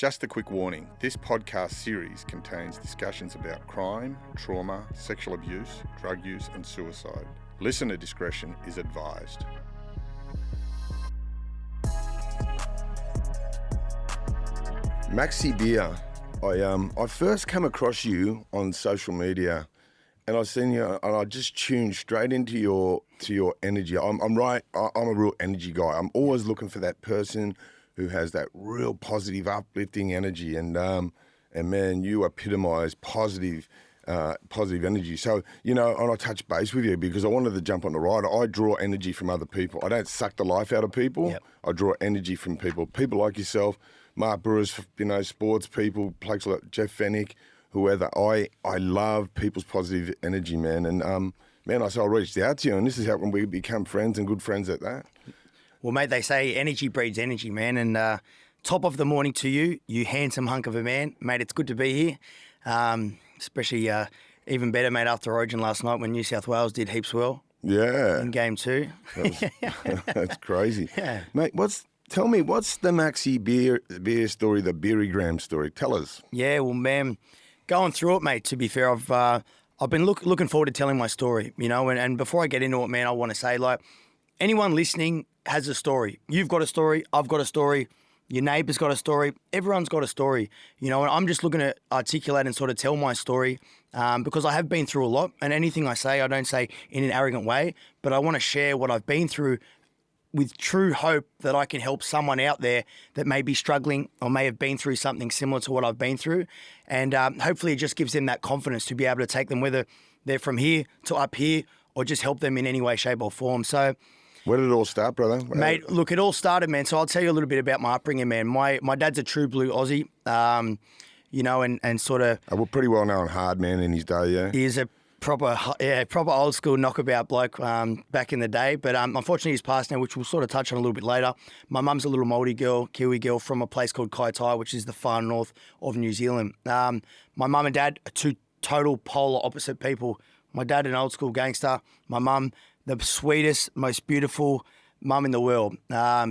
Just a quick warning, this podcast series contains discussions about crime, trauma, sexual abuse, drug use and suicide. Listener discretion is advised. Maxi Beer, I first came across you on social media and I seen you and I just tuned straight into your energy. I'm a real energy guy. I'm always looking for that person who has that real positive, uplifting energy, and man, you epitomise positive energy. So, and I touch base with you because I wanted to jump on the ride. I draw energy from other people. I don't suck the life out of people. Yep. I draw energy from people like yourself, Mark Brewers, sports people, places like Jeff Fennick, whoever. I love people's positive energy, man. And man, I reached out to you, and this is how we become friends and good friends at that. Well, mate, they say energy breeds energy, man. And top of the morning to you, you handsome hunk of a man. Mate, it's good to be here. Especially even better, mate, after Origin last night when New South Wales did heaps well. Yeah. In game 2. That's crazy. Yeah. Mate, tell me, what's the Maxi beer story, the Beerygram story? Tell us. Yeah, well, man, going through it, mate, to be fair, I've been looking forward to telling my story, and before I get into it, man, I want to say, anyone listening has a story. You've got a story. I've got a story. Your neighbour's got a story. Everyone's got a story, and I'm just looking to articulate and sort of tell my story because I have been through a lot, and anything I say, I don't say in an arrogant way, but I want to share what I've been through with true hope that I can help someone out there that may be struggling or may have been through something similar to what I've been through. And hopefully it just gives them that confidence to be able to take them, whether they're from here to up here, or just help them in any way, shape or form. So, where did it all start, brother? Mate, look, it all started, man. So I'll tell you a little bit about my upbringing, man. My dad's a true blue Aussie, and sort of... A pretty well-known hard man in his day, yeah? He is a proper old school knockabout bloke back in the day. But unfortunately he's passed now, which we'll sort of touch on a little bit later. My mum's a little Māori girl, Kiwi girl from a place called Kaitaia, which is the far north of New Zealand. My mum and dad are two total polar opposite people. My dad, an old school gangster. My mum, the sweetest, most beautiful mum in the world,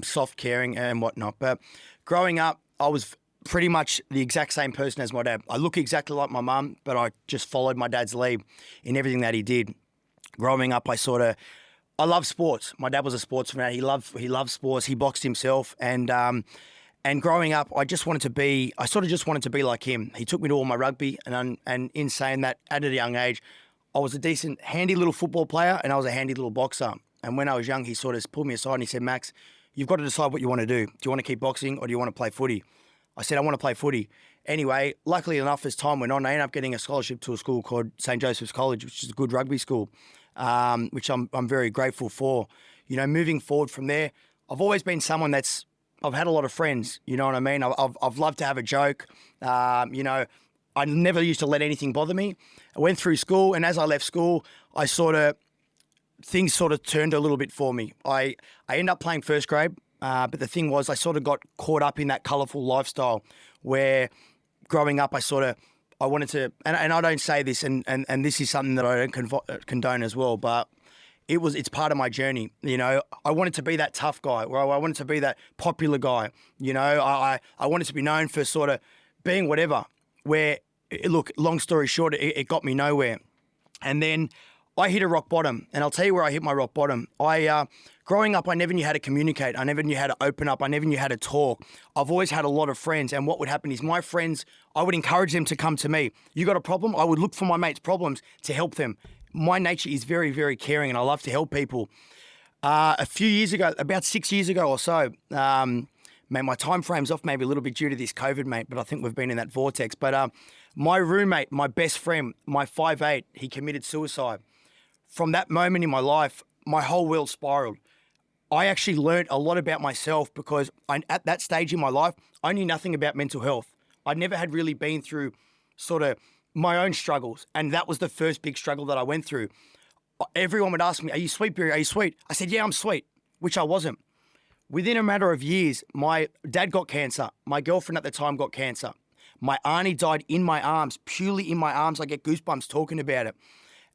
soft, caring and whatnot. But growing up, I was pretty much the exact same person as my dad. I look exactly like my mum, but I just followed my dad's lead in everything that he did. Growing up, I love sports. My dad was a sports fan. He loved sports. He boxed himself. And growing up, I just wanted to be like him. He took me to all my rugby. And in saying that, at a young age, I was a decent, handy little football player and I was a handy little boxer. And when I was young, he sort of pulled me aside and he said, Max, you've got to decide what you want to do. Do you want to keep boxing or do you want to play footy? I said, I want to play footy. Anyway, luckily enough, as time went on, I ended up getting a scholarship to a school called St. Joseph's College, which is a good rugby school, which I'm very grateful for. Moving forward from there, I've always been someone I've had a lot of friends, you know what I mean? I've loved to have a joke. I never used to let anything bother me. I went through school, and as I left school, things sort of turned a little bbit for me. I ended up playing first grade. But the thing was, I sort of got caught up in that colourful lifestyle where growing up, I wanted to, and I don't say this, and this is something that I don't condone as well, but it's part of my journey. I wanted to be that tough guy, or I wanted to be that popular guy. I wanted to be known for sort of being whatever, where, look, long story short, it got me nowhere. And then I hit a rock bottom, and I'll tell you where I hit my rock bottom. Growing up, I never knew how to communicate. I never knew how to open up. I never knew how to talk. I've always had a lot of friends, and what would happen is my friends, I would encourage them to come to me. You got a problem? I would look for my mates' problems to help them. My nature is very, very caring, and I love to help people. A few years ago, about 6 years ago or so, mate, my time frame's off maybe a little bit due to this COVID, mate, but I think we've been in that vortex. But my roommate, my best friend, my 5'8", he committed suicide. From that moment in my life, my whole world spiraled. I actually learned a lot about myself because at that stage in my life, I knew nothing about mental health. I never had really been through sort of my own struggles. And that was the first big struggle that I went through. Everyone would ask me, are you sweet, Barry? Are you sweet? I said, yeah, I'm sweet, which I wasn't. Within a matter of years, my dad got cancer. My girlfriend at the time got cancer. My auntie died in my arms, purely in my arms. I get goosebumps talking about it.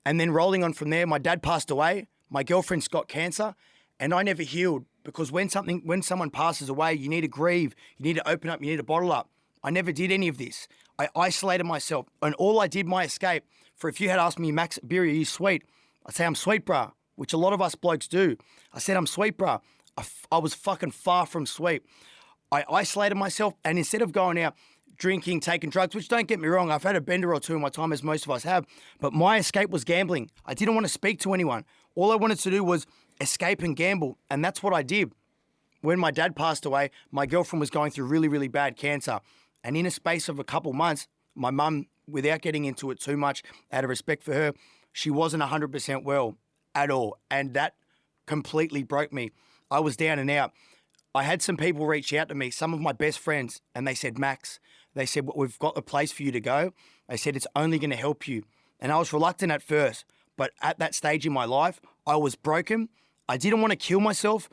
And then rolling on from there, my dad passed away. My girlfriend's got cancer. And I never healed because when someone passes away, you need to grieve, you need to open up, you need to bottle up. I never did any of this. I isolated myself. And all I did, my escape, for if you had asked me, Max, Beery, are you sweet? I'd say I'm sweet, bruh, which a lot of us blokes do. I said, I'm sweet, bruh. I was fucking far from sweet. I isolated myself, and instead of going out, drinking, taking drugs, which don't get me wrong, I've had a bender or two in my time, as most of us have, but my escape was gambling. I didn't want to speak to anyone. All I wanted to do was escape and gamble, and that's what I did. When my dad passed away, my girlfriend was going through really, really bad cancer, and in a space of a couple months, my mum, without getting into it too much, out of respect for her, she wasn't 100% well at all, and that completely broke me. I was down and out. I had some people reach out to me, some of my best friends, and they said, Max, they said, we've got a place for you to go. They said, it's only going to help you. And I was reluctant at first, but at that stage in my life, I was broken. I didn't want to kill myself,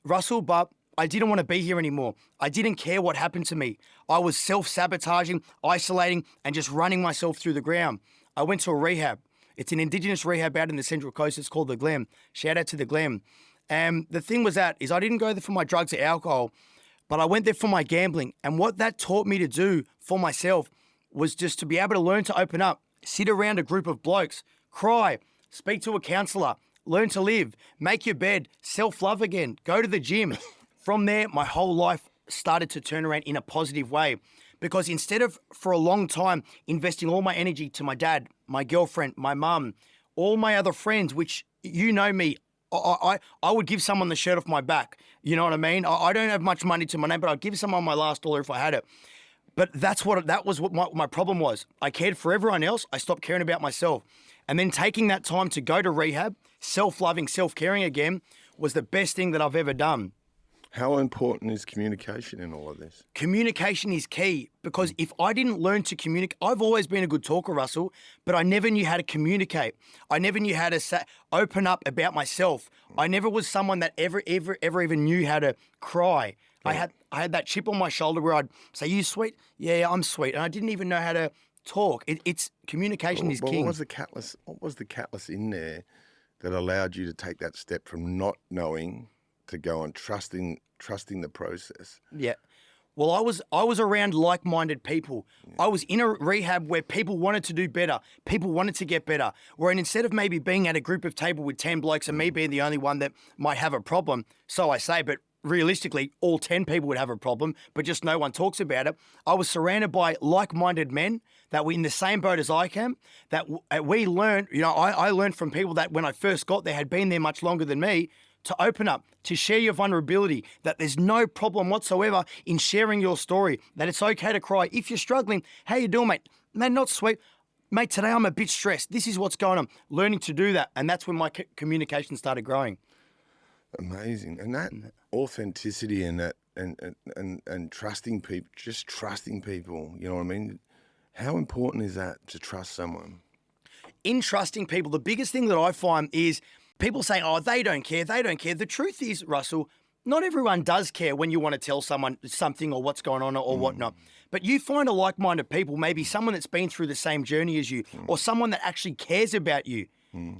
Russell, but I didn't want to be here anymore. I didn't care what happened to me. I was self-sabotaging, isolating, and just running myself through the ground. I went to a rehab. It's an Indigenous rehab out in the Central Coast. It's called the Glen. Shout out to the Glen. And the thing was I didn't go there for my drugs or alcohol, but I went there for my gambling. And what that taught me to do for myself was just to be able to learn to open up, sit around a group of blokes, cry, speak to a counsellor, learn to live, make your bed, self-love again, go to the gym. From there, my whole life started to turn around in a positive way. Because instead of, for a long time, investing all my energy to my dad, my girlfriend, my mum, all my other friends, which you know me, I would give someone the shirt off my back. You know what I mean? I don't have much money to my name, but I'd give someone my last dollar if I had it. But that was what my problem was. I cared for everyone else. I stopped caring about myself. And then taking that time to go to rehab, self-loving, self-caring again, was the best thing that I've ever done. How important is communication in all of this? Communication is key, because if I didn't learn to communicate, I've always been a good talker, Russell, but I never knew how to communicate. I never knew how to open up about myself. I never was someone that ever even knew how to cry. Yeah. I had that chip on my shoulder where I'd say, "You sweet?" "Yeah, I'm sweet." And I didn't even know how to talk. It's communication is king. What was the catalyst in there that allowed you to take that step from not knowing to go on trusting the process? Yeah. Well, I was around like-minded people. Yeah. I was in a rehab where people wanted to do better. People wanted to get better. Where instead of maybe being at a group of table with 10 blokes and me being the only one that might have a problem, so I say, but realistically, all 10 people would have a problem, but just no one talks about it. I was surrounded by like-minded men that were in the same boat as I am, that we learned, I learned from people that when I first got there had been there much longer than me, to open up, to share your vulnerability, that there's no problem whatsoever in sharing your story, that it's okay to cry. If you're struggling, how you doing, mate? Man, not sweet. Mate, today I'm a bit stressed. This is what's going on. Learning to do that. And that's when my communication started growing. Amazing. And that authenticity and that and trusting people, just trusting people, you know what I mean? How important is that to trust someone? In trusting people, the biggest thing that I find is people say, "Oh, they don't care. They don't care." The truth is, Russell, not everyone does care when you want to tell someone something or what's going on or whatnot. But you find a like-minded people, maybe someone that's been through the same journey as you or someone that actually cares about you.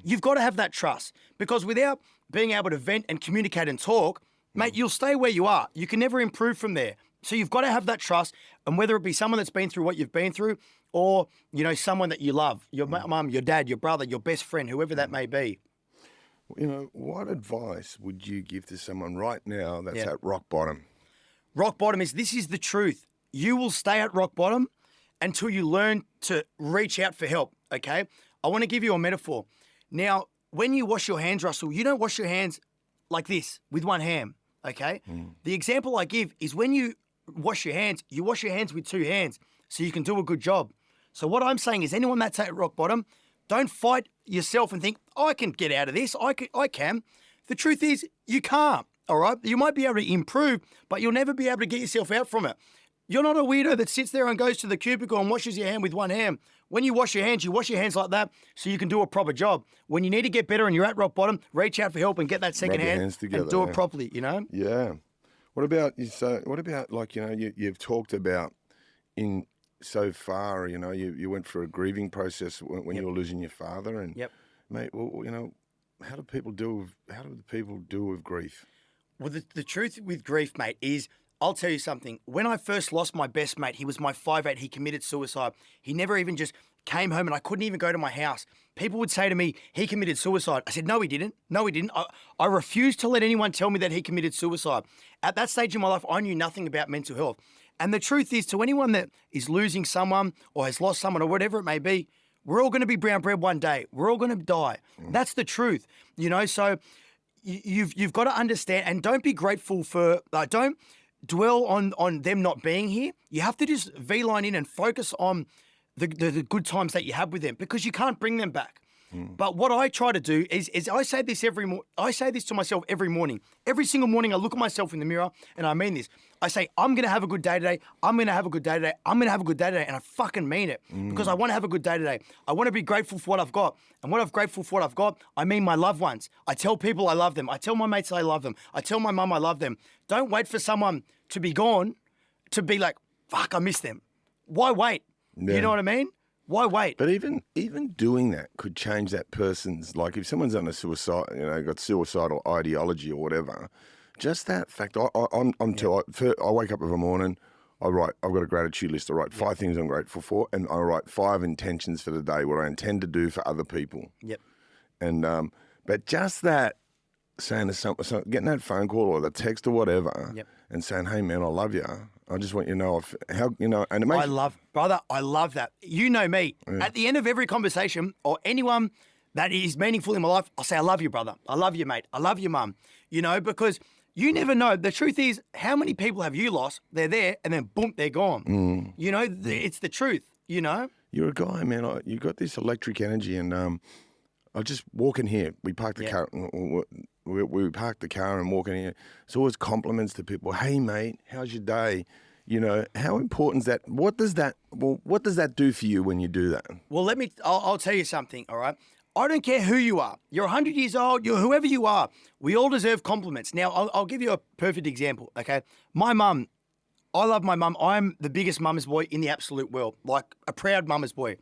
You've got to have that trust, because without being able to vent and communicate and talk, mate, you'll stay where you are. You can never improve from there. So you've got to have that trust, and whether it be someone that's been through what you've been through or, someone that you love, your mum, your dad, your brother, your best friend, whoever that may be. What advice would you give to someone right now that's at rock bottom? Rock bottom this is the truth. You will stay at rock bottom until you learn to reach out for help, okay? I want to give you a metaphor. Now, when you wash your hands, Russell, you don't wash your hands like this with one hand, okay? The example I give is when you wash your hands with two hands so you can do a good job. So what I'm saying is anyone that's at rock bottom, don't fight yourself and think, I can get out of this. I can. The truth is, you can't, all right? You might be able to improve, but you'll never be able to get yourself out from it. You're not a weirdo that sits there and goes to the cubicle and washes your hand with one hand. When you wash your hands like that so you can do a proper job. When you need to get better and you're at rock bottom, reach out for help and get that second hand together, and do it properly, Yeah. What about you've talked about in so far, you went through a grieving process when you were losing your father, and mate, how do people deal with grief? Well, the truth with grief, mate, is I'll tell you something. When I first lost my best mate, he was my 5'8". He committed suicide. He never even just came home and I couldn't even go to my house. People would say to me, he committed suicide. I said, no, he didn't. No, he didn't. I refused to let anyone tell me that he committed suicide. At that stage in my life, I knew nothing about mental health. And the truth is, to anyone that is losing someone or has lost someone or whatever it may be, we're all going to be brown bread one day. We're all going to die. That's the truth, you know. So you've got to understand, and don't be grateful for. Don't dwell on them not being here. You have to just V-line in and focus on the good times that you have with them, because you can't bring them back. But what I try to do is I say this I say this to myself every morning. Every single morning I look at myself in the mirror and I mean this. I say, I'm going to have a good day today. I'm going to have a good day today. I'm going to have a good day today. And I fucking mean it, because I want to have a good day today. I want to be grateful for what I've got. And what I'm grateful for what I've got, I mean my loved ones. I tell people I love them. I tell my mates I love them. I tell my mum I love them. Don't wait for someone to be gone to be like, fuck, I miss them. Why wait? Yeah. You know what I mean? Why wait? But even doing that could change that person's, like if someone's on a suicide, got suicidal ideology or whatever, just that fact. I wake up every morning, I've got a gratitude list. I write 5 things I'm grateful for, and I write 5 intentions for the day, what I intend to do for other people. Yep. And but just that, saying to someone, getting that phone call or the text or whatever, and saying, "Hey man, I love you. I just want you to know and it makes I love that. You know me. Yeah. At the end of every conversation or anyone that is meaningful in my life, I'll say, I love you, brother. I love you, mate. I love you, mum. You know, because you never know. The truth is, how many people have you lost? They're there and then boom, they're gone. You know, it's the truth, you know? You're a guy, man. You got this electric energy, and I just walk in here. We parked the car. We parked the car and walk in here. It's always compliments to people. Hey, mate, how's your day? You know, how important is that? What does that do for you when you do that? Well, I'll tell you something, all right? I don't care who you are. You're 100 years old. You're whoever you are. We all deserve compliments. Now, I'll give you a perfect example, okay? My mum, I love my mum. I'm the biggest mama's boy in the absolute world, like a proud mama's boy.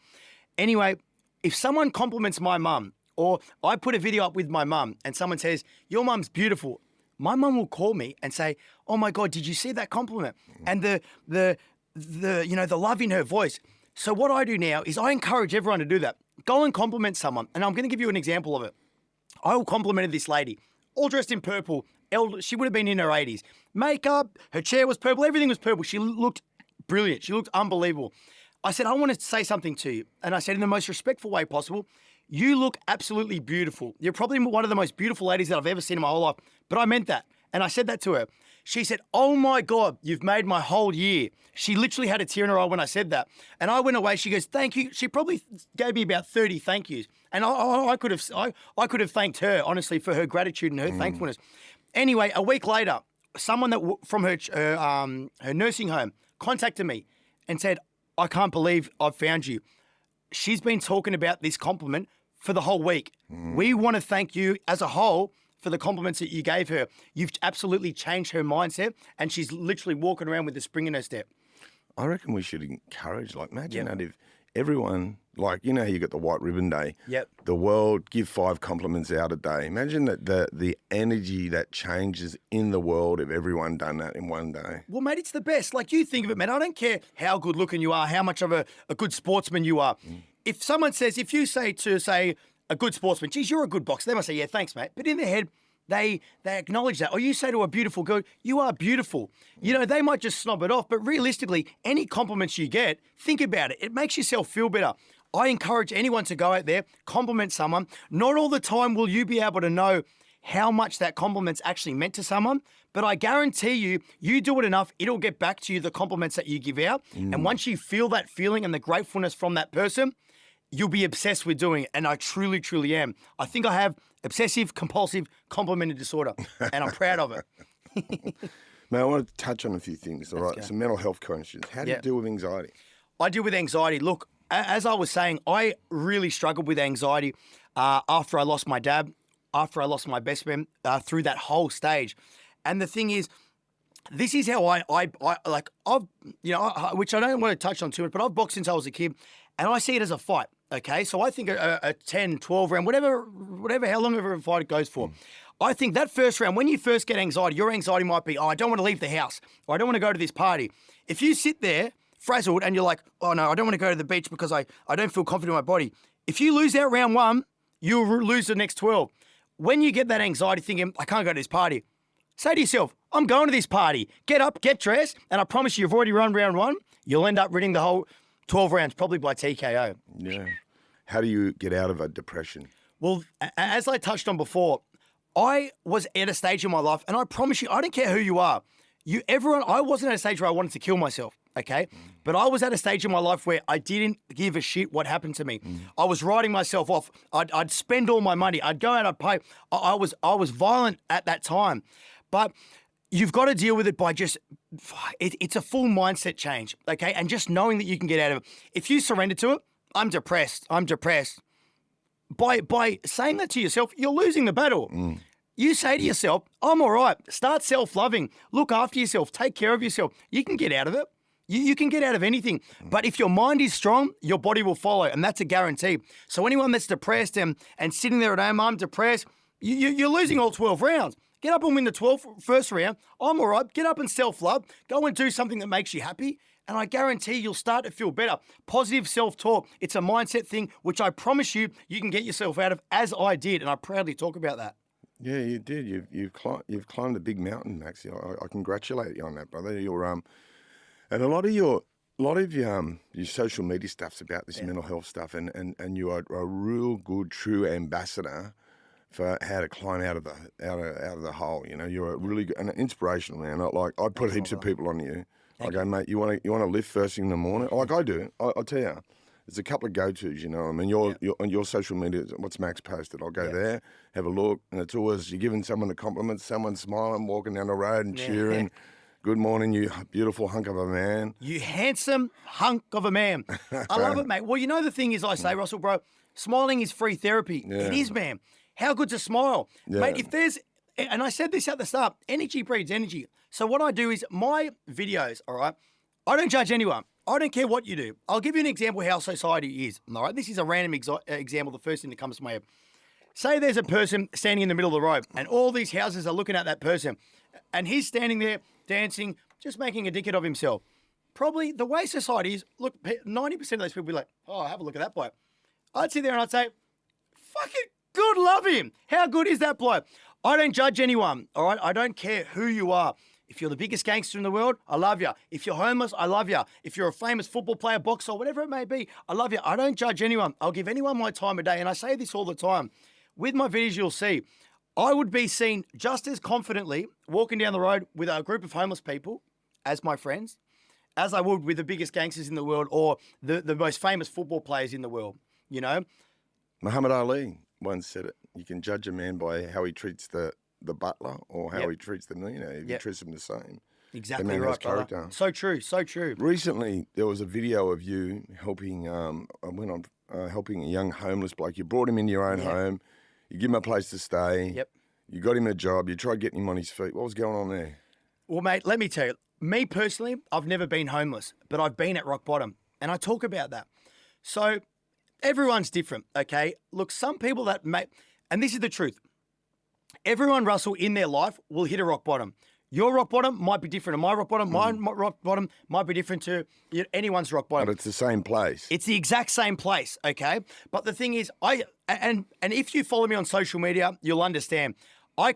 Anyway, if someone compliments my mum, or I put a video up with my mum and someone says, your mum's beautiful, my mum will call me and say, oh my God, did you see that compliment? And the love in her voice. So what I do now is I encourage everyone to do that. Go and compliment someone. And I'm going to give you an example of it. I complimented this lady, all dressed in purple. She would have been in her 80s. Makeup, her chair was purple, everything was purple. She looked brilliant. She looked unbelievable. I said, I want to say something to you. And I said in the most respectful way possible, you look absolutely beautiful. You're probably one of the most beautiful ladies that I've ever seen in my whole life. But I meant that. And I said that to her. She said, oh my God, you've made my whole year. She literally had a tear in her eye when I said that. And I went away. She goes, thank you. She probably gave me about 30 thank yous. And I could have thanked her, honestly, for her gratitude and her thankfulness. Anyway, a week later, someone from her nursing home contacted me and said, I can't believe I've found you. She's been talking about this compliment for the whole week. We want to thank you as a whole for the compliments that you gave her. You've absolutely changed her mindset, and she's literally walking around with a spring in her step. I reckon we should encourage, imagine that if everyone, how you got the White Ribbon Day, the world give 5 compliments out a day. Imagine that the energy that changes in the world if everyone done that in one day. Well, mate, it's the best. Like, you think of it, man. I don't care how good looking you are, how much of a good sportsman you are. If you say to a good sportsman, geez, you're a good boxer, they must say, yeah, thanks, mate. But in their head, they acknowledge that. Or you say to a beautiful girl, you are beautiful. You know, they might just snob it off, but realistically, any compliments you get, think about it. It makes yourself feel better. I encourage anyone to go out there, compliment someone. Not all the time will you be able to know how much that compliment's actually meant to someone, but I guarantee you do it enough, it'll get back to you, the compliments that you give out. And once you feel that feeling and the gratefulness from that person, you'll be obsessed with doing it, and I truly, truly am. I think I have obsessive-compulsive complimenting disorder, and I'm proud of it. Man, I want to touch on a few things, all right? Some mental health questions. How do you deal with anxiety? I deal with anxiety. Look, as I was saying, I really struggled with anxiety after I lost my dad, after I lost my best friend, through that whole stage. And the thing is, this is how which I don't want to touch on too much, but I've boxed since I was a kid, and I see it as a fight. Okay, so I think a 10, 12 round, whatever, how long ever a fight it goes for, I think that first round, when you first get anxiety, your anxiety might be, oh, I don't want to leave the house, or I don't want to go to this party. If you sit there frazzled and you're like, oh no, I don't want to go to the beach because I don't feel confident in my body. If you lose out round 1, you'll lose the next 12. When you get that anxiety thinking, I can't go to this party, say to yourself, I'm going to this party. Get up, get dressed, and I promise you've already run round 1. You'll end up winning the whole 12 rounds, probably by TKO. Yeah. How do you get out of a depression? Well, as I touched on before, I was at a stage in my life, and I promise you, I don't care who you are. I wasn't at a stage where I wanted to kill myself, okay? But I was at a stage in my life where I didn't give a shit what happened to me. I was writing myself off. I'd spend all my money. I'd go out, I'd pay. I was violent at that time. But you've got to deal with it by it's a full mindset change, okay? And just knowing that you can get out of it. If you surrender to it, I'm depressed. By saying that to yourself, you're losing the battle. You say to yourself, I'm all right. Start self-loving. Look after yourself. Take care of yourself. You can get out of it. You can get out of anything. But if your mind is strong, your body will follow, and that's a guarantee. So anyone that's depressed and sitting there at home, I'm depressed, you're losing all 12 rounds. Get up and win the first round. I'm all right. Get up and self-love. Go and do something that makes you happy. And I guarantee you'll start to feel better. Positive self-talk. It's a mindset thing, which I promise you can get yourself out of, as I did. And I proudly talk about that. Yeah, you did. You've climbed a big mountain, Maxie. I congratulate you on that, brother. And a lot of your social media stuff's about this mental health stuff, and you are a real good, true ambassador for how to climb out of the hole. You know, you're a really good, an inspirational man. I put heaps of people on you. I go, mate, you want to lift first thing in the morning? Like I do. I'll tell you, there's a couple of go-tos, you know. I mean, you're on your social media, what's Max posted? I'll go there, have a look, and it's always you're giving someone a compliment, someone smiling, walking down the road and cheering. Good morning, you beautiful hunk of a man. You handsome hunk of a man. I love it, mate. Well, you know the thing is, I say, Russell, bro, smiling is free therapy. Yeah. It is, man. How good's a smile? Yeah. Mate, if there's, and I said this at the start, energy breeds energy. So what I do is my videos, all right, I don't judge anyone. I don't care what you do. I'll give you an example how society is, all right? This is a random example, the first thing that comes to my head. Say there's a person standing in the middle of the road and all these houses are looking at that person and he's standing there dancing, just making a dickhead of himself. Probably the way society is, look, 90% of those people will be like, oh, have a look at that bloke. I'd sit there and I'd say, fucking good, love him. How good is that bloke? I don't judge anyone, all right? I don't care who you are. If you're the biggest gangster in the world, I love you. If you're homeless, I love you. If you're a famous football player, boxer, whatever it may be, I love you. I don't judge anyone. I'll give anyone my time of day. And I say this all the time. With my videos, you'll see, I would be seen just as confidently walking down the road with a group of homeless people as my friends, as I would with the biggest gangsters in the world or the most famous football players in the world, you know? Muhammad Ali once said it. You can judge a man by how he treats the butler or how he treats the millionaire. If he treats them the same. Exactly right, brother. So true, so true. Recently, there was a video of you helping, helping a young homeless bloke. You brought him into your own home. You give him a place to stay. Yep. You got him a job. You tried getting him on his feet. What was going on there? Well, mate, let me tell you. Me personally, I've never been homeless, but I've been at rock bottom. And I talk about that. So everyone's different, okay? Look, some people that and this is the truth. Everyone, Russell, in their life will hit a rock bottom. Your rock bottom might be different to my rock bottom. My rock bottom might be different to anyone's rock bottom. But it's the same place. It's the exact same place, okay? But the thing is, and if you follow me on social media, you'll understand. I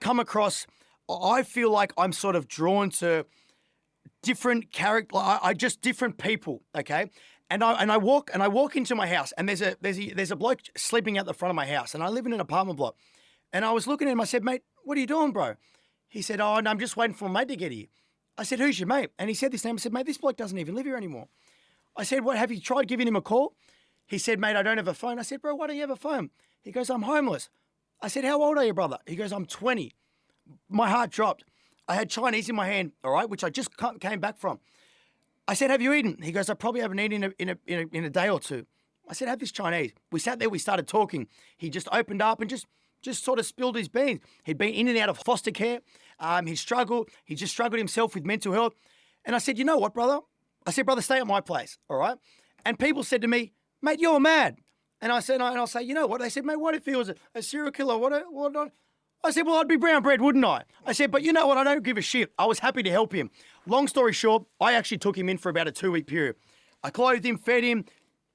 feel like I'm sort of drawn to different character. Just different people, okay? And I walk into my house, and there's a bloke sleeping out the front of my house, and I live in an apartment block. And I was looking at him. I said, mate, what are you doing, bro? He said, oh, no, I'm just waiting for my mate to get here. I said, who's your mate? And he said this name. I said, mate, this bloke doesn't even live here anymore. I said, what, have you tried giving him a call? He said, mate, I don't have a phone. I said, bro, why don't you have a phone? He goes, I'm homeless. I said, how old are you, brother? He goes, I'm 20. My heart dropped. I had Chinese in my hand, all right, which I just came back from. I said, have you eaten? He goes, I probably haven't eaten in a day or two. I said, have this Chinese. We sat there, we started talking. He just opened up and just sort of spilled his beans. He'd been in and out of foster care. He just struggled himself with mental health. And I said, you know what, brother? I said, brother, stay at my place, all right? And people said to me, mate, you're mad. And I said, and I'll say, you know what? They said, mate, what if he was a serial killer? What not? I said, well, I'd be brown bread, wouldn't I? I said, but you know what? I don't give a shit. I was happy to help him. Long story short, I actually took him in for about a 2-week period. I clothed him, fed him,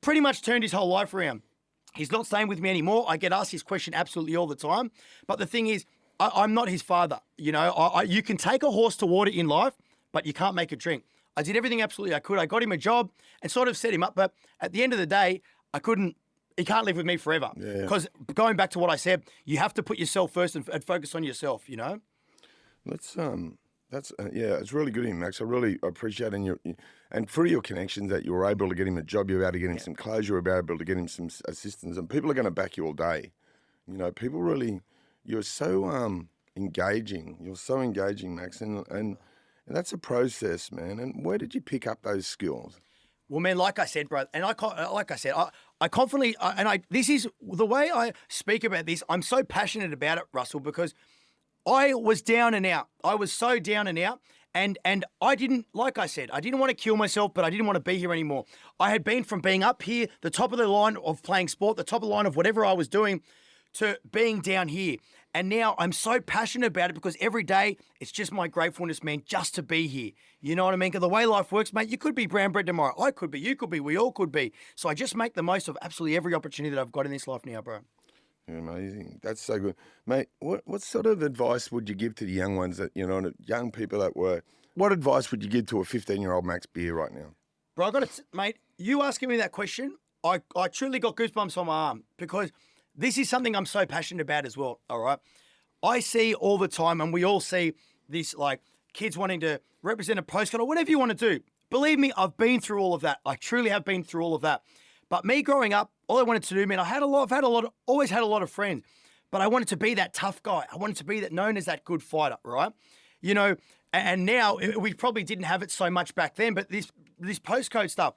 pretty much turned his whole life around. He's not staying with me anymore. I get asked this question absolutely all the time. But the thing is, I'm not his father. You know, you can take a horse to water in life, but you can't make it drink. I did everything absolutely I could. I got him a job and sort of set him up. But at the end of the day, he can't live with me forever. Because going back to what I said, you have to put yourself first and focus on yourself, you know? That's it's really good of him, Max. I really appreciate it. And through your connections that you were able to get him a job, you were able to get him some clothes, you were able to get him some assistance, and people are going to back you all day. You know, people really, you're so engaging. You're so engaging, Max, and that's a process, man. And where did you pick up those skills? Well, man, like I said, bro, and I confidently, this is the way I speak about this. I'm so passionate about it, Russell, because I was down and out. I was so down and out. And I didn't, like I said, I didn't want to kill myself, but I didn't want to be here anymore. I had been from being up here, the top of the line of playing sport, the top of the line of whatever I was doing, to being down here. And now I'm so passionate about it because every day it's just my gratefulness, man, just to be here. You know what I mean? Because the way life works, mate, you could be brown bread tomorrow. I could be, you could be, we all could be. So I just make the most of absolutely every opportunity that I've got in this life now, bro. Amazing. That's so good. Mate, what sort of advice would you give to the young ones that, you know, young people that were, what advice would you give to a 15-year-old Max Beer right now? Bro, mate, you asking me that question, I truly got goosebumps on my arm because this is something I'm so passionate about as well, all right? I see all the time, and we all see this, like, kids wanting to represent a postcard or whatever you want to do. Believe me, I've been through all of that. I truly have been through all of that. But me growing up, all I wanted to do, man, always had a lot of friends, but I wanted to be that tough guy. I wanted to be that known as that good fighter, right? You know, and now we probably didn't have it so much back then, but this postcode stuff,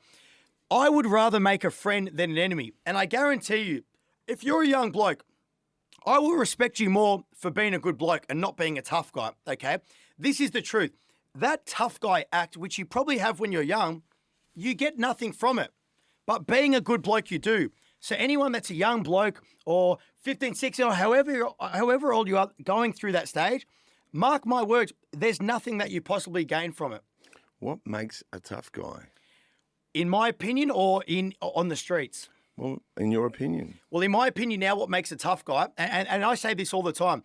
I would rather make a friend than an enemy. And I guarantee you, if you're a young bloke, I will respect you more for being a good bloke and not being a tough guy, okay? This is the truth. That tough guy act, which you probably have when you're young, you get nothing from it. But being a good bloke, you do. So anyone that's a young bloke or 15, 16, or however old you are going through that stage, mark my words, there's nothing that you possibly gain from it. What makes a tough guy? In my opinion, or on the streets? Well, in your opinion. Well, in my opinion now, what makes a tough guy, and I say this all the time,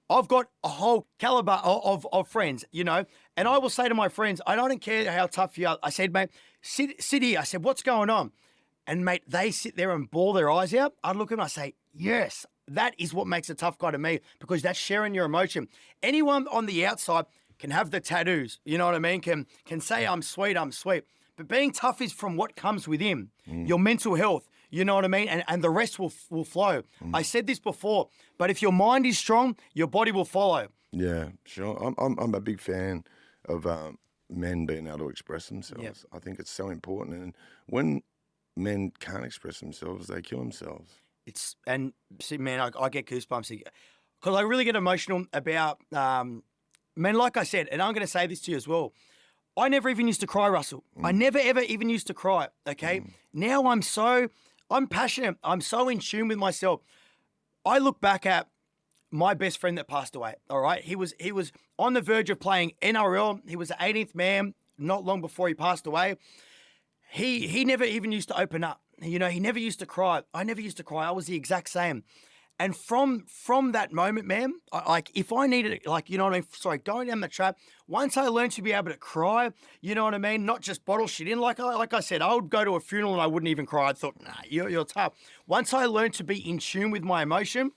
I've got a whole caliber of friends, you know, and I will say to my friends, I don't care how tough you are. I said, mate, sit here. I said, what's going on? And, mate, they sit there and bawl their eyes out. I look at them and I say, yes, that is what makes a tough guy to me because that's sharing your emotion. Anyone on the outside can have the tattoos, you know what I mean, can say, I'm sweet. But being tough is from what comes within, your mental health, you know what I mean, and the rest will flow. I said this before, but if your mind is strong, your body will follow. Yeah, sure. I'm a big fan of men being able to express themselves. Yep. I think it's so important. And when men can't express themselves, they kill themselves. See, man, I get goosebumps because I really get emotional about, man, like I said, and I'm going to say this to you as well. I never even used to cry, Russell. I never, ever even used to cry, okay? Now I'm passionate. I'm so in tune with myself. I look back at my best friend that passed away, all right? He was on the verge of playing NRL. He was the 18th man not long before he passed away. He never even used to open up. You know, he never used to cry. I never used to cry. I was the exact same. And from that moment, man, if I needed it, like, you know what I mean? Sorry, going down the trap, once I learned to be able to cry, you know what I mean? Not just bottle shit in. Like I said, I would go to a funeral and I wouldn't even cry. I thought, nah, you're tough. Once I learned to be in tune with my emotion,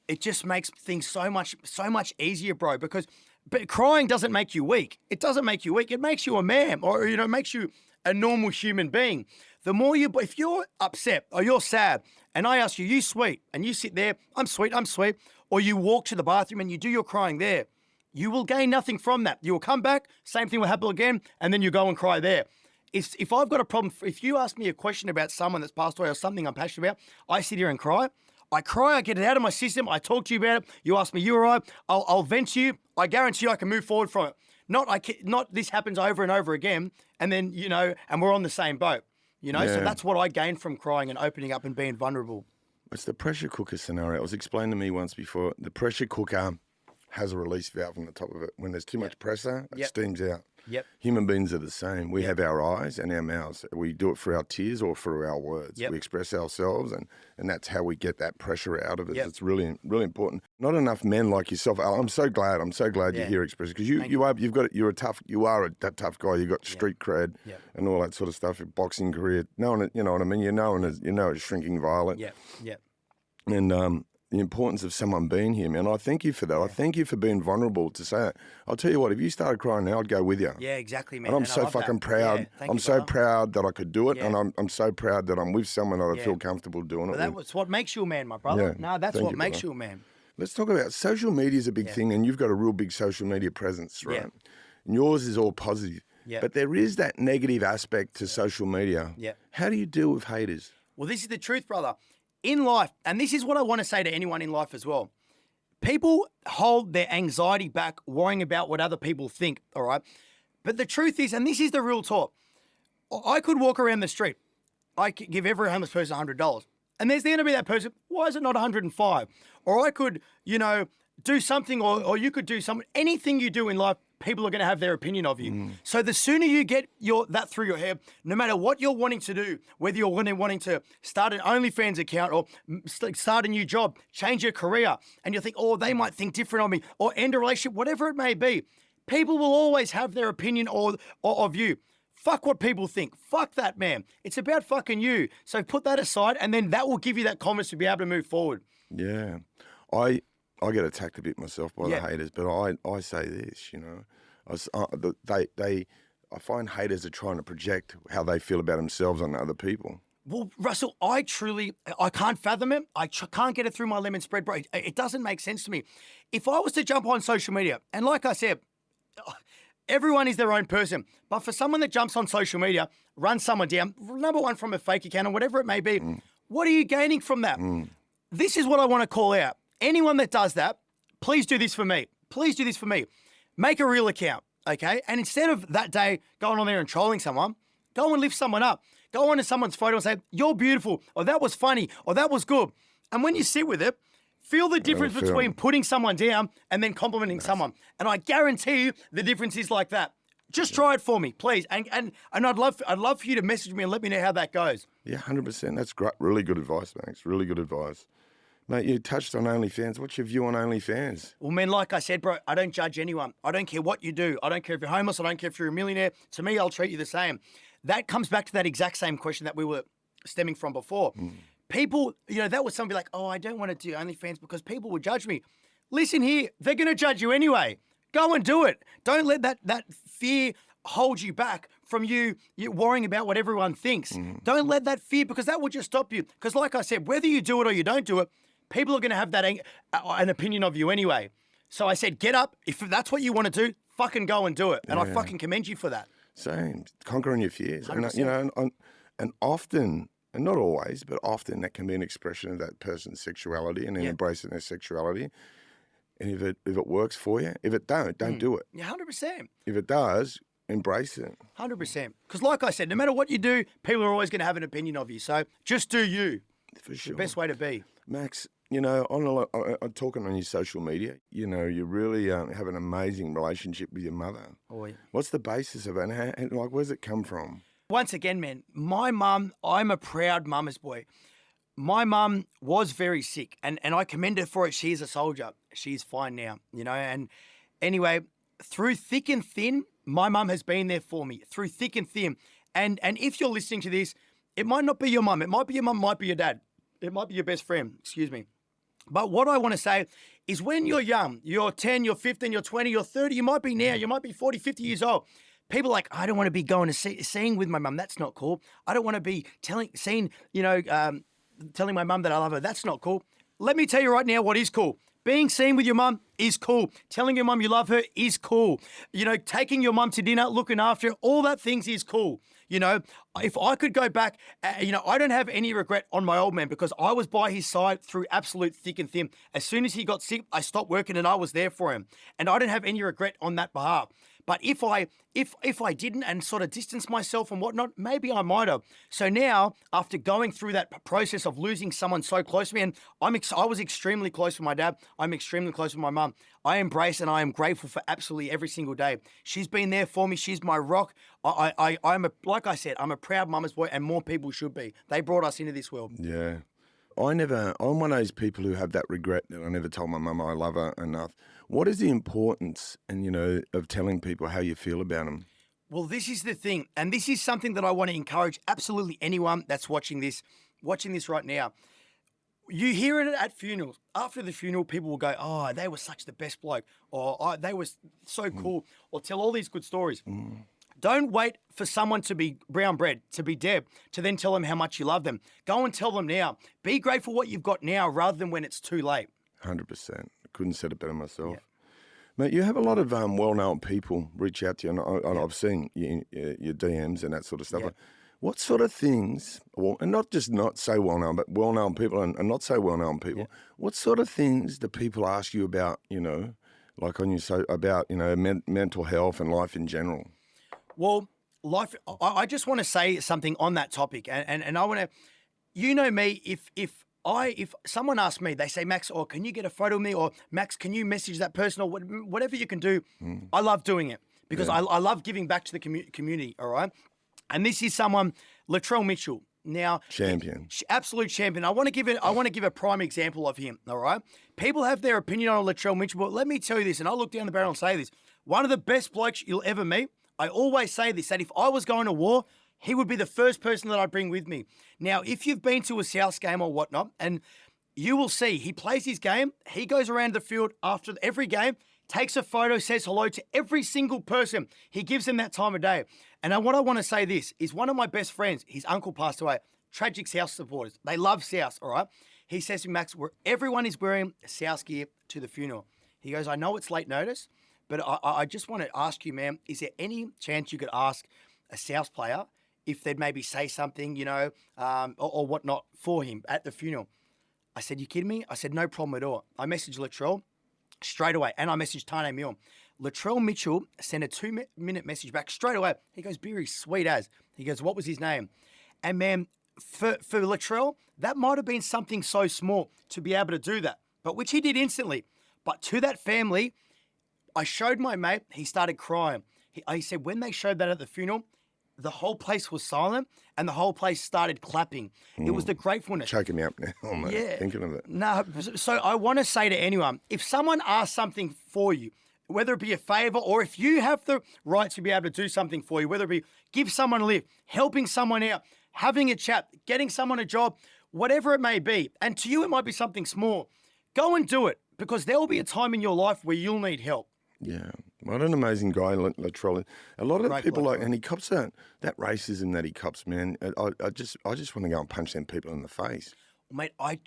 it just makes things so much easier, bro, but crying doesn't make you weak. It doesn't make you weak. It makes you a man, or, you know, makes you a normal human being. The more if you're upset or you're sad and I ask you, you sweet, and you sit there, I'm sweet, or you walk to the bathroom and you do your crying there, you will gain nothing from that. You will come back, same thing will happen again, and then you go and cry there. If I've got a problem, if you ask me a question about someone that's passed away or something I'm passionate about, I sit here and cry. I get it out of my system, I talk to you about it, you ask me, you all right, I'll vent to you, I guarantee you I can move forward from it. Not this happens over and over again, and then, you know, and we're on the same boat. You know, Yeah. So that's what I gained from crying and opening up and being vulnerable. It's the pressure cooker scenario. It was explained to me once before. The pressure cooker has a release valve on the top of it. When there's too much pressure, it steams out. Yep. Human beings are the same. We have our eyes and our mouths. We do it for our tears or for our words. Yep. We express ourselves, and that's how we get that pressure out of us. Yep. It's really, really important. Not enough men like yourself. I'm so glad you're here expressing, because you're a tough guy. You've got street cred and all that sort of stuff. Your boxing career. No one, you know what I mean. You're known as shrinking violet. Yeah. Yeah. And the importance of someone being here, man. I thank you for that. I thank you for being vulnerable to say it. I'll tell you what, if you started crying now, I'd go with you. Yeah, exactly, man. And I'm so fucking proud. Yeah, I'm so proud that I could do it, and I'm so proud that I'm with someone that I feel comfortable doing it with. That's what makes you a man, my brother. Yeah. No, that's what makes brother. you a man. Let's talk about social media is a big thing, and you've got a real big social media presence, right? Yeah. And yours is all positive. Yeah. But there is that negative aspect to social media. Yeah. How do you deal with haters? Well, this is the truth, brother. In life, and this is what I want to say to anyone in life as well, people hold their anxiety back worrying about what other people think, all right? But the truth is, and this is the real talk, I could walk around the street, I could give every homeless person $100, and there's going to be that person, why is it not 105? Or I could, do something, or you could do something. Anything you do in life, people are going to have their opinion of you. So the sooner you get that through your head, no matter what you're wanting to do, whether you're wanting to start an OnlyFans account or start a new job, change your career, and you think, oh, they might think different of me, or end a relationship, whatever it may be, people will always have their opinion or of you. Fuck what people think. Fuck that, man. It's about fucking you. So put that aside, and then that will give you that confidence to be able to move forward. Yeah. I get attacked a bit myself by the haters, but I say this, I find haters are trying to project how they feel about themselves on other people. Well, Russell, I can't fathom it. I can't get it through my lemon spread, bro. It doesn't make sense to me. If I was to jump on social media, and like I said, everyone is their own person, but for someone that jumps on social media, runs someone down, number one from a fake account or whatever it may be, what are you gaining from that? This is what I want to call out. Anyone that does that, please do this for me. Please do this for me. Make a real account, okay? And instead of that day going on there and trolling someone, go and lift someone up. Go on to someone's photo and say, you're beautiful, or that was funny, or that was good. And when you sit with it, feel the difference between putting someone down and then complimenting someone. And I guarantee you the difference is like that. Just try it for me, please. And I'd love for you to message me and let me know how that goes. Yeah, 100%. That's great. Really good advice, Max. Really good advice. Mate, you touched on OnlyFans. What's your view on OnlyFans? Well, man, like I said, bro, I don't judge anyone. I don't care what you do. I don't care if you're homeless. I don't care if you're a millionaire. To me, I'll treat you the same. That comes back to that exact same question that we were stemming from before. People, that was somebody like, oh, I don't want to do OnlyFans because people will judge me. Listen here, they're going to judge you anyway. Go and do it. Don't let that fear hold you back from you worrying about what everyone thinks. Don't let that fear, because that will just stop you. Because like I said, whether you do it or you don't do it, people are going to have that an opinion of you anyway. So I said, get up. If that's what you want to do, fucking go and do it. And I fucking commend you for that. Same. Conquering your fears. And often, and not always, but often that can be an expression of that person's sexuality and then embracing their sexuality. And if it works for you, if it don't do it. Yeah, 100%. If it does, embrace it. 100%. Because like I said, no matter what you do, people are always going to have an opinion of you. So just do you. For sure. The best way to be. Max, I'm talking on your social media, you really have an amazing relationship with your mother. Oh, yeah. What's the basis of it? And where's it come from? Once again, man, my mum, I'm a proud mama's boy. My mum was very sick, and I commend her for it. She's a soldier. She's fine now, and anyway, through thick and thin, my mum has been there for me, through thick and thin. And if you're listening to this, it might not be your mum. It might be your mum, might be your dad. It might be your best friend, excuse me. But what I want to say is when you're young, you're 10, you're 15, you're 20, you're 30, you might be now, you might be 40, 50 years old. People are like, I don't want to be going to seeing with my mum. That's not cool. I don't want to be telling my mum that I love her. That's not cool. Let me tell you right now what is cool. Being seen with your mum is cool. Telling your mum you love her is cool. Taking your mum to dinner, looking after her, all that things is cool. If I could go back, I don't have any regret on my old man because I was by his side through absolute thick and thin. As soon as he got sick, I stopped working and I was there for him. And I don't have any regret on that behalf. But if I didn't and sort of distanced myself and whatnot, maybe I might have. So now, after going through that process of losing someone so close to me, and I was extremely close with my dad, I'm extremely close with my mum. I embrace and I am grateful for absolutely every single day. She's been there for me. She's my rock. Like I said, I'm a proud mama's boy, and more people should be. They brought us into this world. Yeah. I'm one of those people who have that regret that I never told my mum I love her enough. What is the importance of telling people how you feel about them? Well, this is the thing, and this is something that I want to encourage absolutely anyone that's watching this right now. You hear it at funerals. After the funeral, people will go, "Oh, they were such the best bloke," or "Oh, they were so cool," or tell all these good stories. Don't wait for someone to be brown bread, to be dead, to then tell them how much you love them. Go and tell them now. Be grateful what you've got now rather than when it's too late. 100%. Couldn't said it better myself. Yeah. Mate, you have a lot of well-known people reach out to you, and I've seen your DMs and that sort of stuff. Yeah. What sort of things, and not just not so well-known, but well-known people and not so well-known people, what sort of things do people ask you about, like about mental health and life in general? Well, life. I just want to say something on that topic, and I want to, me. If someone asks me, they say, Max, or can you get a photo of me, or Max, can you message that person, or whatever you can do. I love doing it because I love giving back to the community. All right, and this is someone, Latrell Mitchell. Now, champion, absolute champion. I want to give a prime example of him. All right, people have their opinion on Latrell Mitchell, but let me tell you this, and I'll look down the barrel and say this: one of the best blokes you'll ever meet. I always say this, that if I was going to war, he would be the first person that I'd bring with me. Now, if you've been to a South game or whatnot, and you will see he plays his game, he goes around the field after every game, takes a photo, says hello to every single person. He gives them that time of day. And what I want to say this is one of my best friends, his uncle passed away, tragic South supporters. They love South, all right? He says to me, Max, everyone is wearing South gear to the funeral. He goes, I know it's late notice, but I just want to ask you, man, is there any chance you could ask a South player if they'd maybe say something, or whatnot for him at the funeral? I said, you kidding me? I said, no problem at all. I messaged Latrell straight away, and I messaged Tane Milne. Latrell Mitchell sent a 2-minute message back straight away. He goes, Beery, sweet as. He goes, what was his name? And man, for Latrell, that might have been something so small to be able to do that, but which he did instantly. But to that family, I showed my mate, he started crying. He said when they showed that at the funeral, the whole place was silent and the whole place started clapping. It was the gratefulness. Choking me up now, mate, yeah. thinking of it. No, so I want to say to anyone, if someone asks something for you, whether it be a favour or if you have the right to be able to do something for you, whether it be give someone a lift, helping someone out, having a chat, getting someone a job, whatever it may be, and to you it might be something small, go and do it because there will be a time in your life where you'll need help. Yeah, what an amazing guy, Latrell. A lot of Great people bloke. and he cops that racism that he cops, man. I just want to go and punch them people in the face. Mate, I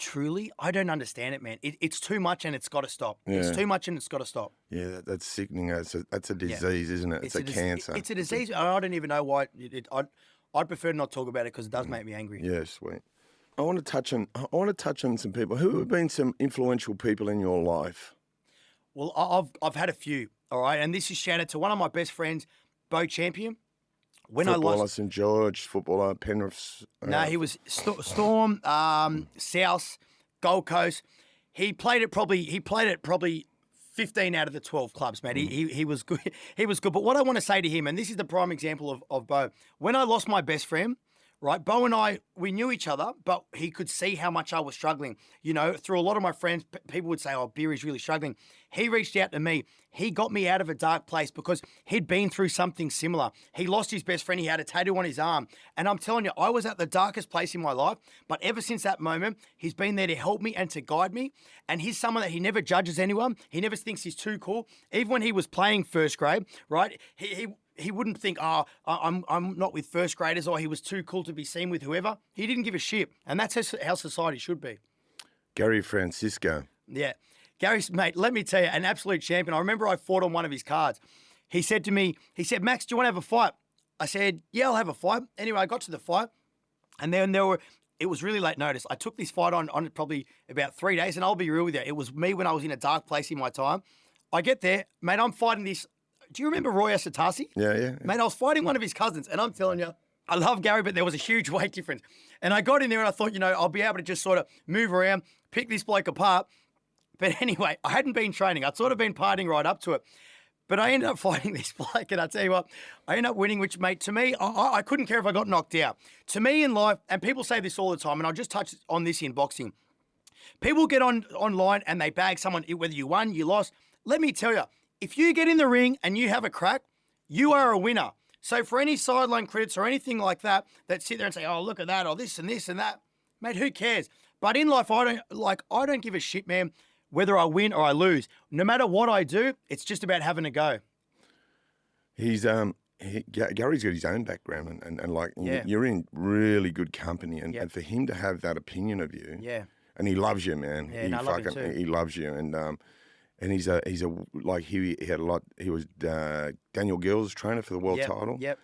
don't understand it, man. It's too much and it's got to stop. Yeah. It's too much and it's got to stop. Yeah, that's sickening. That's a disease, isn't it? It's a cancer. It's a disease. I don't even know why. I'd prefer to not talk about it because it does make me angry. Yeah, sweet. I want to touch on some people who have been some influential people in your life. Well, I've had a few, all right, and this is shout out to one of my best friends, Bo Champion. When Footballer, I lost, St George, footballer, Penrith. no, he was Storm, South, Gold Coast. He played at probably 15 out of the 12 clubs, mate. He was good. He was good. But what I want to say to him, and this is the prime example of Bo, when I lost my best friend, right, Bo and I, we knew each other, but he could see how much I was struggling. Through a lot of my friends, people would say, oh, Beery's really struggling. He reached out to me. He got me out of a dark place because he'd been through something similar. He lost his best friend. He had a tattoo on his arm. And I'm telling you, I was at the darkest place in my life. But ever since that moment, he's been there to help me and to guide me. And he's someone that he never judges anyone. He never thinks he's too cool. Even when he was playing first grade, right, he wouldn't think, oh, I'm not with first graders, or he was too cool to be seen with whoever. He didn't give a shit. And that's how society should be. Gary Francisco. Yeah. Gary's, mate, let me tell you, an absolute champion. I remember I fought on one of his cards. He said to me, Max, do you want to have a fight? I said, yeah, I'll have a fight. Anyway, I got to the fight, and then it was really late notice. I took this fight on probably about 3 days, and I'll be real with you. It was me when I was in a dark place in my time. I get there, mate, I'm fighting this Do you remember Roy Asatasi? Yeah. Mate, I was fighting one of his cousins, and I'm telling you, I love Gary, but there was a huge weight difference. And I got in there and I thought, I'll be able to just sort of move around, pick this bloke apart. But anyway, I hadn't been training. I'd sort of been partying right up to it. But I ended up fighting this bloke, and I tell you what, I ended up winning, which, mate, to me, I couldn't care if I got knocked out. To me in life, and people say this all the time, and I'll just touch on this in boxing. People get online and they bag someone, whether you won, you lost. Let me tell you, if you get in the ring and you have a crack, you are a winner. So for any sideline critics or anything like that sit there and say, oh, look at that, or this and this and that, mate, who cares? But in life, I don't give a shit, man, whether I win or I lose. No matter what I do, it's just about having a go. Gary's got his own background, and you're in really good company, and for him to have that opinion of you, and he loves you, man. Yeah, I love him too. He loves you, and he had a lot. He was Daniel Gill's trainer for the world title. Yep.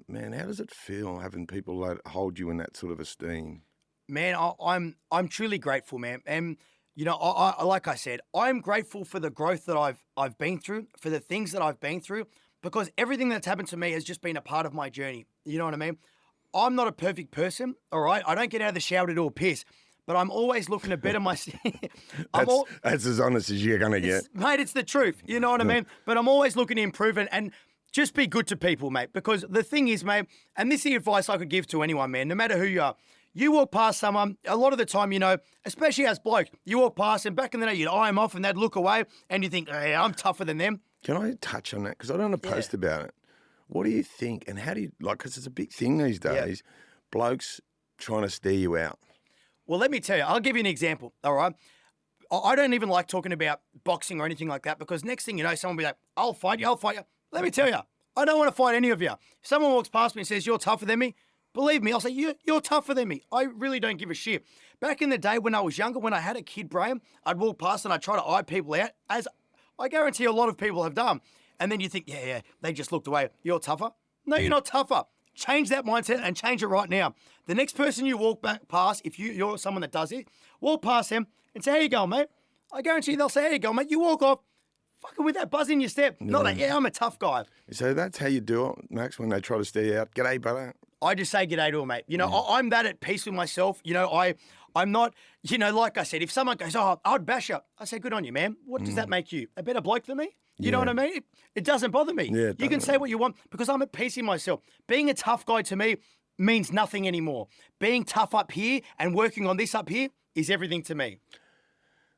Man, how does it feel having people hold you in that sort of esteem? Man, I'm truly grateful, man, and. I like I said, I'm grateful for the growth that I've been through, for the things that I've been through, because everything that's happened to me has just been a part of my journey. You know what I mean? I'm not a perfect person, all right? I don't get out of the shower to do a piss, but I'm always looking to better myself. That's as honest as you're going to get. Mate, it's the truth. You know what I mean? But I'm always looking to improve and just be good to people, mate, because the thing is, mate, and this is the advice I could give to anyone, man, no matter who you are. You walk past someone, a lot of the time, especially as blokes, you walk past and back in the day, you'd eye them off and they'd look away and you think, hey, I'm tougher than them. Can I touch on that? Because I don't want to post about it. What do you think? And how do you, because it's a big thing these days, blokes trying to steer you out. Well, let me tell you, I'll give you an example, all right? I don't even like talking about boxing or anything like that because next thing you know, someone will be like, I'll fight you. Let me tell you, I don't want to fight any of you. If someone walks past me and says, you're tougher than me, believe me, I'll say, you're tougher than me. I really don't give a shit. Back in the day when I was younger, when I had a kid brain, I'd walk past and I'd try to eye people out, as I guarantee a lot of people have done. And then you think, yeah, they just looked away. You're tougher? No, you're not tougher. Change that mindset and change it right now. The next person you walk back past, if you're someone that does it, walk past them and say, how you going, mate? I guarantee they'll say, how you going, mate? You walk off, fucking with that buzz in your step. Not like, I'm a tough guy. So that's how you do it, Max, when they try to steer you out. G'day, brother. I just say g'day to him, mate. I'm that at peace with myself. I'm not, like I said, if someone goes, oh, I'd bash you. I say, good on you, man. What does that make you? A better bloke than me? You know what I mean? It doesn't bother me. Yeah, you can say what you want because I'm at peace in myself. Being a tough guy to me means nothing anymore. Being tough up here and working on this up here is everything to me.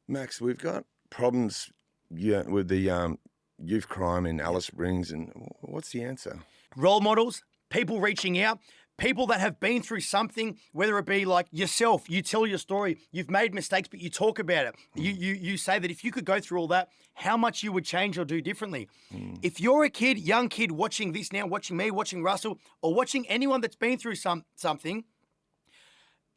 Max, we've got problems with the youth crime in Alice Springs, and what's the answer? Role models, people reaching out, people that have been through something, whether it be like yourself, you tell your story, you've made mistakes, but you talk about it. You say that if you could go through all that, how much you would change or do differently. If you're a kid, young kid watching this now, watching me, watching Russell, or watching anyone that's been through something,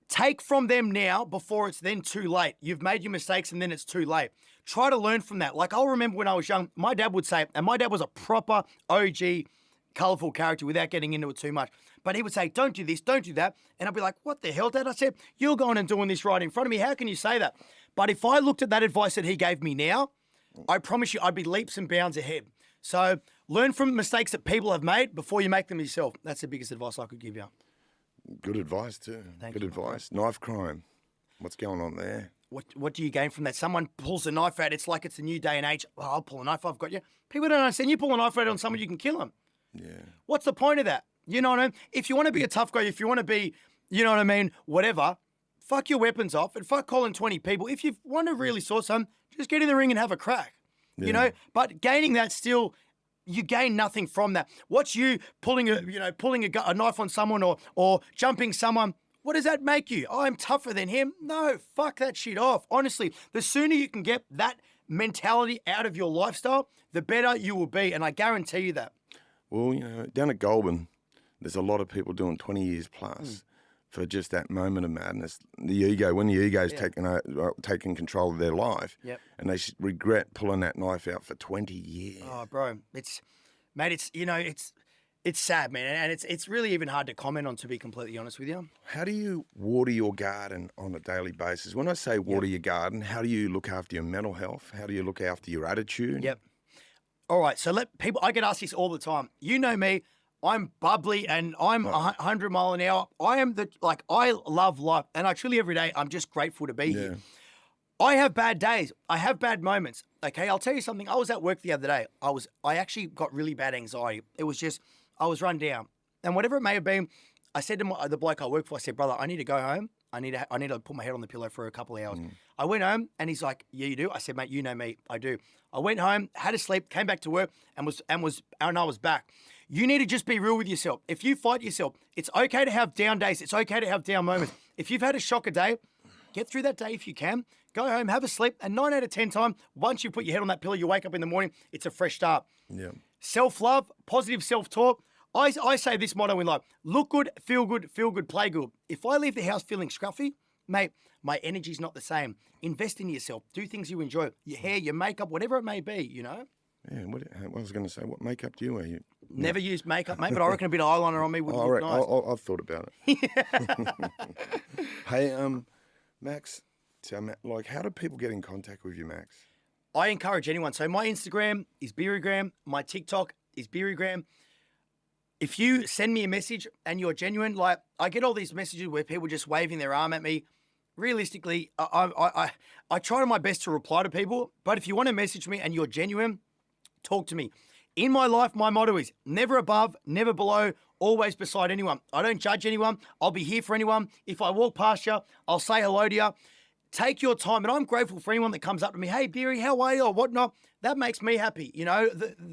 take from them now before it's then too late. You've made your mistakes and then it's too late. Try to learn from that. Like I'll remember when I was young, my dad would say, and my dad was a proper OG, colourful character without getting into it too much. But he would say, don't do this, don't do that. And I'd be like, what the hell, Dad? I said, you're going and doing this right in front of me. How can you say that? But if I looked at that advice that he gave me now, I promise you I'd be leaps and bounds ahead. So learn from mistakes that people have made before you make them yourself. That's the biggest advice I could give you. Good advice too. Good advice. Knife crime. What's going on there? What do you gain from that? Someone pulls a knife out. It's like it's a new day and age. Oh, I'll pull a knife. I've got you. People don't understand. You pull a knife out on someone, you can kill them. Yeah. What's the point of that? You know what I mean? If you want to be a tough guy, if you want to be, you know what I mean, whatever, fuck your weapons off and fuck calling 20 people. If you want to really sort something, just get in the ring and have a crack. Yeah. You know? But gaining that still, you gain nothing from that. What's you pulling a knife on someone or jumping someone? What does that make you? Oh, I'm tougher than him? No, fuck that shit off. Honestly, the sooner you can get that mentality out of your lifestyle, the better you will be. And I guarantee you that. Well, down at Goulburn, there's a lot of people doing 20 years plus for just that moment of madness. The ego, when the ego's taking control of their life, and they regret pulling that knife out for 20 years. Oh, bro, it's sad, man, and it's really even hard to comment on, to be completely honest with you. How do you water your garden on a daily basis? When I say water your garden, how do you look after your mental health? How do you look after your attitude? Yep. all right, so let people, I get asked this all the time. You know me, I'm bubbly and I'm 100 mile an hour. I love life. And I truly every day, I'm just grateful to be here. I have bad days. I have bad moments. Okay, I'll tell you something. I was at work the other day. I actually got really bad anxiety. It was just, I was run down. And whatever it may have been, I said to the bloke I work for, I said, brother, I need to go home. I need to put my head on the pillow for a couple of hours. I went home and he's like, yeah, you do? I said, mate, you know me. I do. I went home, had a sleep, came back to work and I was back. You need to just be real with yourself. If you fight yourself, it's okay to have down days. It's okay to have down moments. If you've had a shock a day, get through that day if you can. Go home, have a sleep, and 9 out of 10 times, once you put your head on that pillow, you wake up in the morning, it's a fresh start. Yeah. Self-love, positive self-talk. I say this motto in life: look good, feel good, play good. If I leave the house feeling scruffy, mate, my energy's not the same. Invest in yourself. Do things you enjoy. Your hair, your makeup, whatever it may be, you know? Yeah, I was going to say, what makeup do you wear? Never use makeup, mate, but I reckon a bit of eyeliner on me would look nice. I've thought about it. Hey, Max, tell me, how do people get in contact with you, Max? I encourage anyone. So my Instagram is Beerygram. My TikTok is Beerygram. If you send me a message and you're genuine, I get all these messages where people just waving their arm at me. Realistically, I try my best to reply to people, but if you want to message me and you're genuine, talk to me. In my life, my motto is never above, never below, always beside anyone. I don't judge anyone. I'll be here for anyone. If I walk past you, I'll say hello to you. Take your time, and I'm grateful for anyone that comes up to me, hey, Beery, how are you, or whatnot. That makes me happy, you know.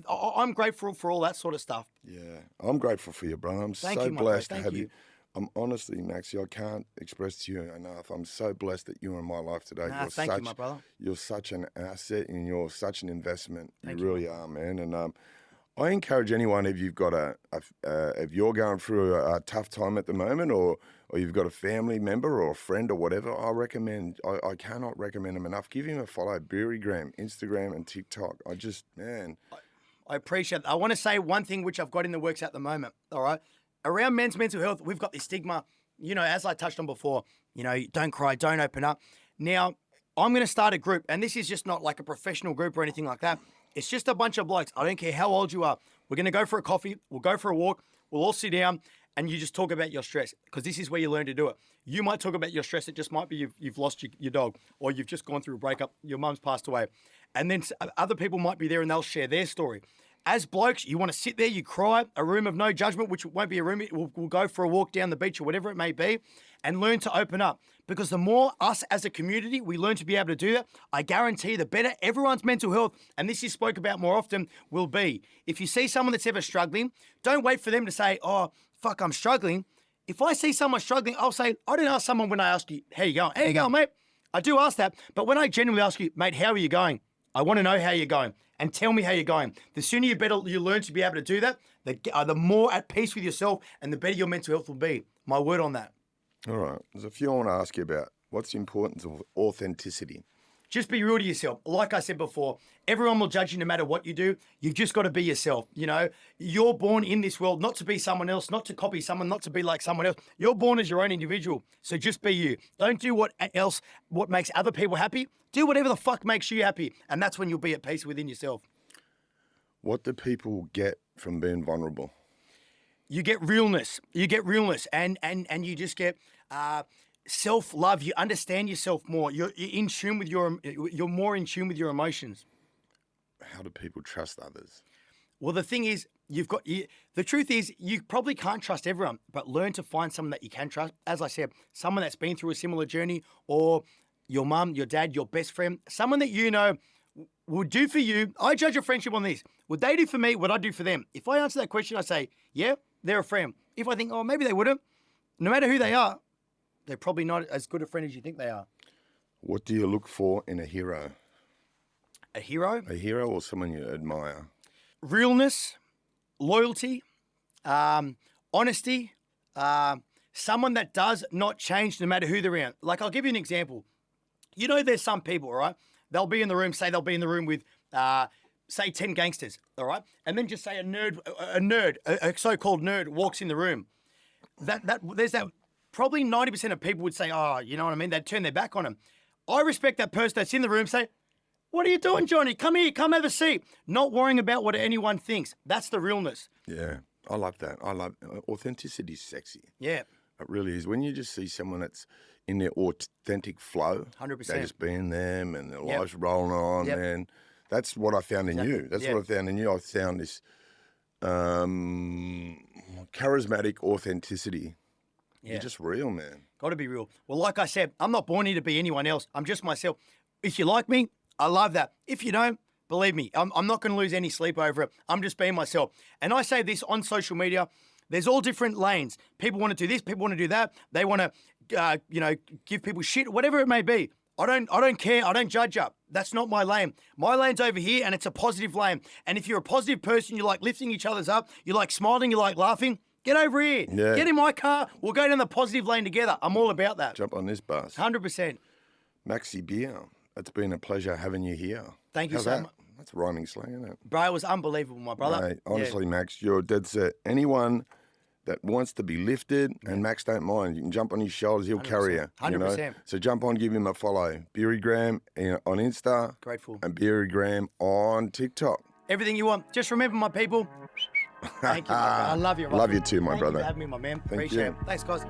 I'm grateful for all that sort of stuff. Yeah, I'm grateful for you, brother. I'm Thank so you, my blessed bro. to Thank have you. you. I'm honestly, Maxie, I can't express to you enough. I'm so blessed that you're in my life today. Thank you, my brother. You're such an asset and you're such an investment. Thank you you. really are, man. And I encourage anyone, if you've got if you're going through a tough time at the moment, or you've got a family member or a friend or whatever, I cannot recommend them enough. Give him a follow, Beerygram, Instagram and TikTok. I appreciate it. I want to say one thing which I've got in the works at the moment, all right? Around men's mental health, we've got this stigma, you know, as I touched on before, you know, don't cry, don't open up. Now, I'm going to start a group, and this is just not like a professional group or anything like that. It's just a bunch of blokes. I don't care how old you are. We're going to go for a coffee. We'll go for a walk. We'll all sit down, and you just talk about your stress, because this is where you learn to do it. You might talk about your stress. It just might be you've lost your dog, or you've just gone through a breakup. Your mum's passed away. And then other people might be there, and they'll share their story. As blokes, you want to sit there, you cry, a room of no judgment, which won't be a room. We'll go for a walk down the beach or whatever it may be, and learn to open up. Because the more us as a community, we learn to be able to do that, I guarantee the better everyone's mental health, and this is spoke about more often, will be. If you see someone that's ever struggling, don't wait for them to say, oh, fuck, I'm struggling. If I see someone struggling, I'll say, I don't ask someone when I ask you, how you going? How you going, mate? I do ask that. But when I genuinely ask you, mate, how are you going? I want to know how you're going. And tell me how you're going. The sooner you learn to be able to do that, the more at peace with yourself and the better your mental health will be. My word on that. All right. There's a few I want to ask you about. What's the importance of authenticity? Just be real to yourself. Like I said before, everyone will judge you no matter what you do. You've just got to be yourself. You know, you're born in this world not to be someone else, not to copy someone, not to be like someone else. You're born as your own individual. So just be you. Don't do what makes other people happy. Do whatever the fuck makes you happy. And that's when you'll be at peace within yourself. What do people get from being vulnerable? You get realness. And you just get self-love. You understand yourself more. You're in tune with you're more in tune with your emotions. How do people trust others? Well, the thing is, the truth is, you probably can't trust everyone, but learn to find someone that you can trust. As I said, someone that's been through a similar journey, or your mum, your dad, your best friend, someone that you know would do for you. I judge a friendship on this. Would they do for me what I do for them? If I answer that question, I say, yeah, they're a friend. If I think, oh, maybe they wouldn't, no matter who they are, they're probably not as good a friend as you think they are. What do you look for in a hero? A hero? A hero or someone you admire? Realness, loyalty, honesty, someone that does not change no matter who they're around. Like, I'll give you an example. You know, there's some people, right? They'll be in the room with, say, 10 gangsters, all right? And then just say a so-called nerd walks in the room. There's that, probably 90% of people would say, oh, you know what I mean? They'd turn their back on him. I respect that person that's in the room, say, What are you doing, Johnny? Come here, come have a seat. Not worrying about what anyone thinks. That's the realness. Yeah, I love that. I love authenticity is sexy. Yeah. It really is. When you just see someone that's in their authentic flow, 100%. they're just being them and their Yep. life's rolling on, Yep. man. That's what I found in you. That's Yep. what I found in you. I found this charismatic authenticity. Yeah. You're just real, man. Got to be real. Well, like I said, I'm not born here to be anyone else. I'm just myself. If you like me, I love that. If you don't, believe me, I'm not going to lose any sleep over it. I'm just being myself. And I say this on social media. There's all different lanes. People want to do this. People want to do that. They want to, give people shit, whatever it may be. I don't care. I don't judge up. That's not my lane. My lane's over here, and it's a positive lane. And if you're a positive person, you like lifting each other's up, you like smiling, you like laughing, get over here. Yeah. Get in my car. We'll go down the positive lane together. I'm all about that. Jump on this bus. 100%. Maxi Beer, it's been a pleasure having you here. Thank you How's so that? much. That's rhyming slang, isn't it? Bro, it was unbelievable, my brother. Mate, honestly, Max, you're dead set. Anyone that wants to be lifted, and Max don't mind, you can jump on his shoulders, he'll carry you. 100%. So jump on, give him a follow. Beerygram on Insta. Grateful. And Beerygram on TikTok. Everything you want. Just remember, my people. Thank you, my brother. I love you. Love you too, my Thank brother. you for having me, my man. Thank Appreciate you. it. Thanks, guys.